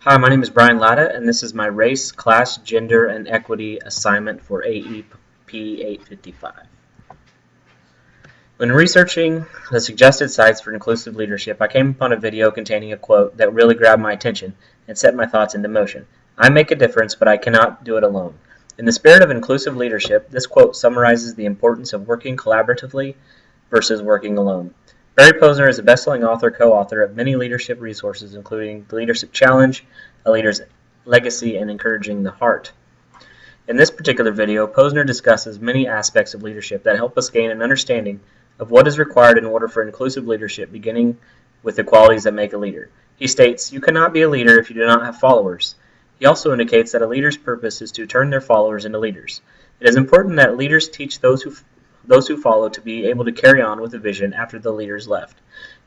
Hi, my name is Brian Latta, and this is my race, class, gender, and equity assignment for AEP855. When researching the suggested sites for inclusive leadership, I came upon a video containing a quote that really grabbed my attention and set my thoughts into motion. I make a difference, but I cannot do it alone. In the spirit of inclusive leadership, this quote summarizes the importance of working collaboratively versus working alone. Barry Posner is a best-selling author, co-author of many leadership resources, including The Leadership Challenge, A Leader's Legacy, and Encouraging the Heart. In this particular video, Posner discusses many aspects of leadership that help us gain an understanding of what is required in order for inclusive leadership, beginning with the qualities that make a leader. He states, "You cannot be a leader if you do not have followers." He also indicates that a leader's purpose is to turn their followers into leaders. It is important that leaders teach those who follow to be able to carry on with the vision after the leaders left.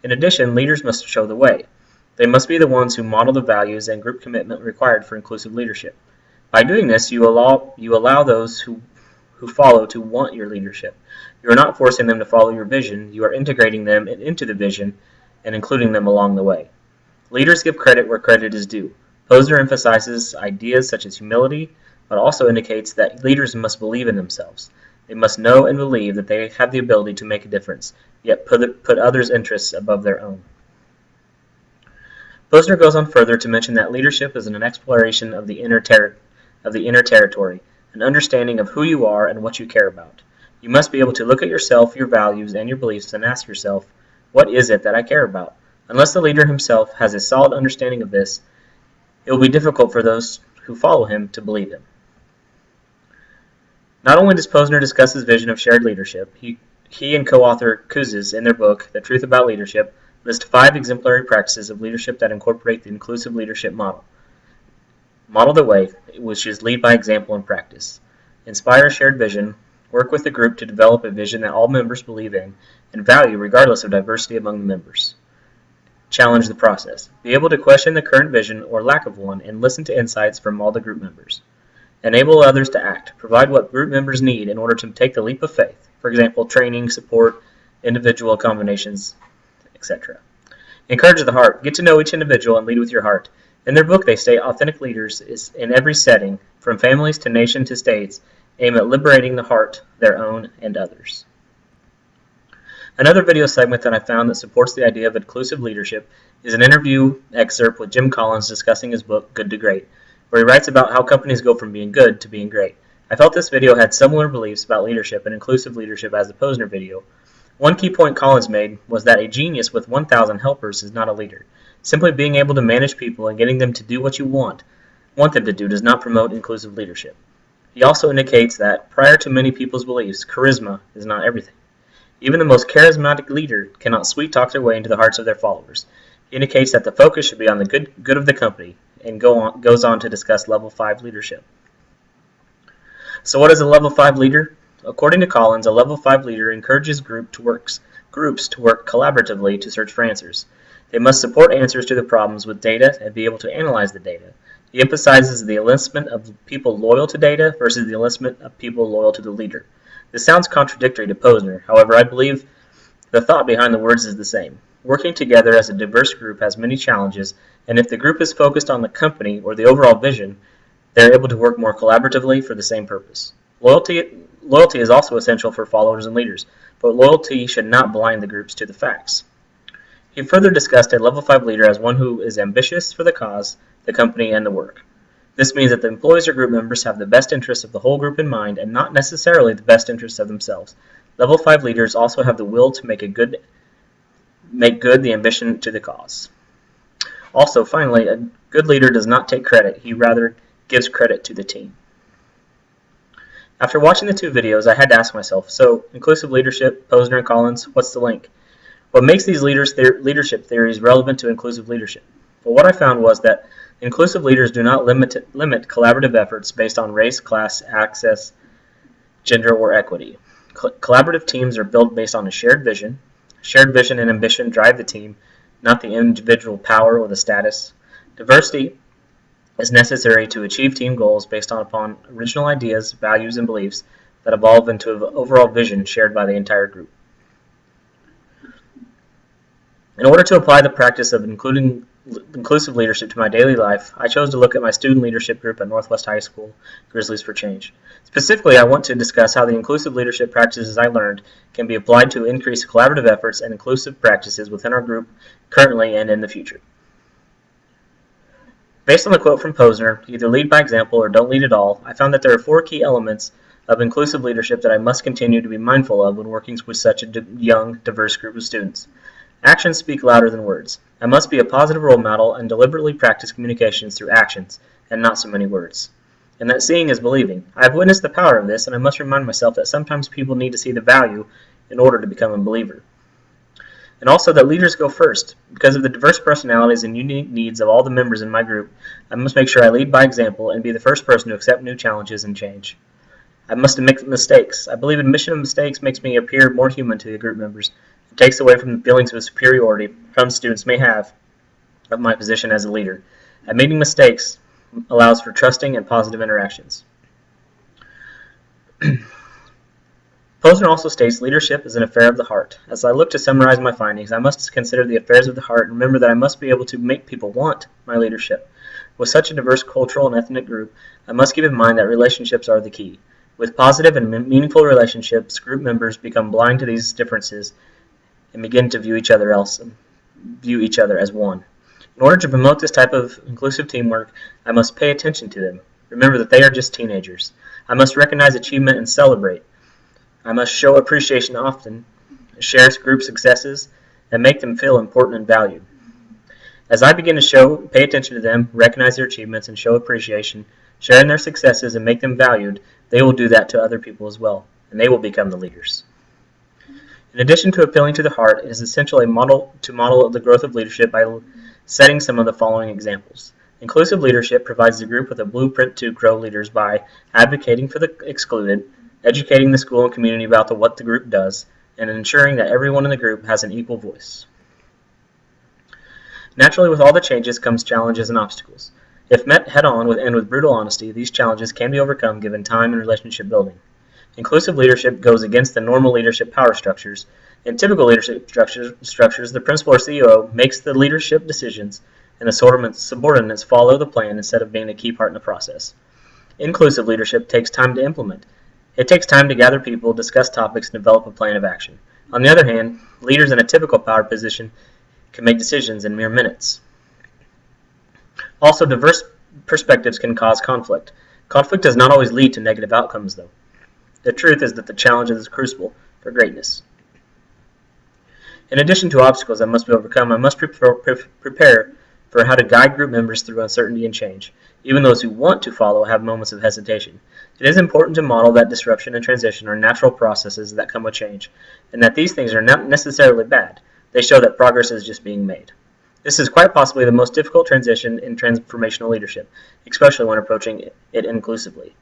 In addition, leaders must show the way. They must be the ones who model the values and group commitment required for inclusive leadership. By doing this, you allow those who follow to want your leadership. You are not forcing them to follow your vision, you are integrating them into the vision and including them along the way. Leaders give credit where credit is due. Posner emphasizes ideas such as humility, but also indicates that leaders must believe in themselves. They must know and believe that they have the ability to make a difference, yet put others' interests above their own. Posner goes on further to mention that leadership is an exploration of the inner territory, an understanding of who you are and what you care about. You must be able to look at yourself, your values, and your beliefs and ask yourself, what is it that I care about? Unless the leader himself has a solid understanding of this, it will be difficult for those who follow him to believe him. Not only does Posner discuss his vision of shared leadership, he and co-author Kuzes, in their book, The Truth About Leadership, list 5 exemplary practices of leadership that incorporate the inclusive leadership model. Model the way, which is lead by example and practice. Inspire a shared vision. Work with the group to develop a vision that all members believe in and value regardless of diversity among the members. Challenge the process. Be able to question the current vision or lack of one and listen to insights from all the group members. Enable others to act. Provide what group members need in order to take the leap of faith. For example, training, support, individual combinations, etc. Encourage the heart. Get to know each individual and lead with your heart. In their book, they state authentic leaders is in every setting, from families to nation to states, aim at liberating the heart, their own and others. Another video segment that I found that supports the idea of inclusive leadership is an interview excerpt with Jim Collins discussing his book, Good to Great, where he writes about how companies go from being good to being great. I felt this video had similar beliefs about leadership and inclusive leadership as the Posner video. One key point Collins made was that a genius with 1,000 helpers is not a leader. Simply being able to manage people and getting them to do what you want them to do does not promote inclusive leadership. He also indicates that, prior to many people's beliefs, charisma is not everything. Even the most charismatic leader cannot sweet-talk their way into the hearts of their followers. He indicates that the focus should be on the good of the company, and goes on to discuss Level 5 leadership. So what is a Level 5 leader? According to Collins, a Level 5 leader encourages groups to work collaboratively to search for answers. They must support answers to the problems with data and be able to analyze the data. He emphasizes the enlistment of people loyal to data versus the enlistment of people loyal to the leader. This sounds contradictory to Posner, however, I believe the thought behind the words is the same. Working together as a diverse group has many challenges, and if the group is focused on the company or the overall vision, they're able to work more collaboratively for the same purpose. Loyalty is also essential for followers and leaders, but loyalty should not blind the groups to the facts. He further discussed a Level 5 leader as one who is ambitious for the cause, the company, and the work. This means that the employees or group members have the best interests of the whole group in mind and not necessarily the best interests of themselves. Level 5 leaders also have the will to make good the ambition to the cause. Also, finally, a good leader does not take credit, he rather gives credit to the team. After watching the 2 videos, I had to ask myself, so inclusive leadership, Posner and Collins, what's the link? What makes these leadership theories relevant to inclusive leadership? Well, what I found was that inclusive leaders do not limit collaborative efforts based on race, class, access, gender, or equity. Collaborative teams are built based on a shared vision. Shared vision and ambition drive the team, not the individual power or the status. Diversity is necessary to achieve team goals based upon original ideas, values, and beliefs that evolve into an overall vision shared by the entire group. In order to apply the practice of including inclusive leadership to my daily life, I chose to look at my student leadership group at Northwest High School, Grizzlies for Change. Specifically, I want to discuss how the inclusive leadership practices I learned can be applied to increase collaborative efforts and inclusive practices within our group currently and in the future. Based on the quote from Posner, either lead by example or don't lead at all, I found that there are 4 key elements of inclusive leadership that I must continue to be mindful of when working with such a young, diverse group of students. Actions speak louder than words. I must be a positive role model and deliberately practice communications through actions, and not so many words. And that seeing is believing. I have witnessed the power of this, and I must remind myself that sometimes people need to see the value in order to become a believer. And also that leaders go first. Because of the diverse personalities and unique needs of all the members in my group, I must make sure I lead by example and be the first person to accept new challenges and change. I must admit mistakes. I believe admission of mistakes makes me appear more human to the group members. It takes away from the feelings of superiority some students may have of my position as a leader. Admitting mistakes allows for trusting and positive interactions. Posner also states leadership is an affair of the heart. As I look to summarize my findings, I must consider the affairs of the heart and remember that I must be able to make people want my leadership. With such a diverse cultural and ethnic group, I must keep in mind that relationships are the key. With positive and meaningful relationships, group members become blind to these differences and begin to view each other as one. In order to promote this type of inclusive teamwork, I must pay attention to them. Remember that they are just teenagers. I must recognize achievement and celebrate. I must show appreciation often, share group successes, and make them feel important and valued. As I begin to pay attention to them, recognize their achievements, and show appreciation, share in their successes, and make them valued, they will do that to other people as well, and they will become the leaders. In addition to appealing to the heart, it is essential to model the growth of leadership by setting some of the following examples. Inclusive leadership provides the group with a blueprint to grow leaders by advocating for the excluded, educating the school and community about what the group does, and ensuring that everyone in the group has an equal voice. Naturally, with all the changes comes challenges and obstacles. If met head-on and with brutal honesty, these challenges can be overcome given time and relationship building. Inclusive leadership goes against the normal leadership power structures. In typical leadership structures, the principal or CEO makes the leadership decisions, and the subordinates follow the plan instead of being a key part in the process. Inclusive leadership takes time to implement. It takes time to gather people, discuss topics, and develop a plan of action. On the other hand, leaders in a typical power position can make decisions in mere minutes. Also, diverse perspectives can cause conflict. Conflict does not always lead to negative outcomes, though. The truth is that the challenge is a crucible for greatness. In addition to obstacles that must be overcome, I must prepare for how to guide group members through uncertainty and change. Even those who want to follow have moments of hesitation. It is important to model that disruption and transition are natural processes that come with change, and that these things are not necessarily bad. They show that progress is just being made. This is quite possibly the most difficult transition in transformational leadership, especially when approaching it inclusively.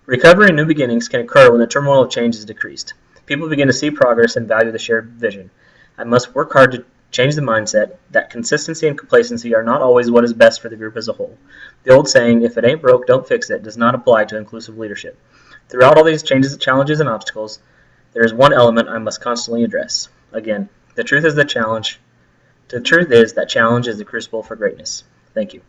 Recovery and new beginnings can occur when the turmoil of change is decreased. People begin to see progress and value the shared vision. I must work hard to change the mindset that consistency and complacency are not always what is best for the group as a whole. The old saying, if it ain't broke, don't fix it, does not apply to inclusive leadership. Throughout all these changes, challenges, and obstacles, there is one element I must constantly address. Again, the truth is that challenge is the crucible for greatness. Thank you.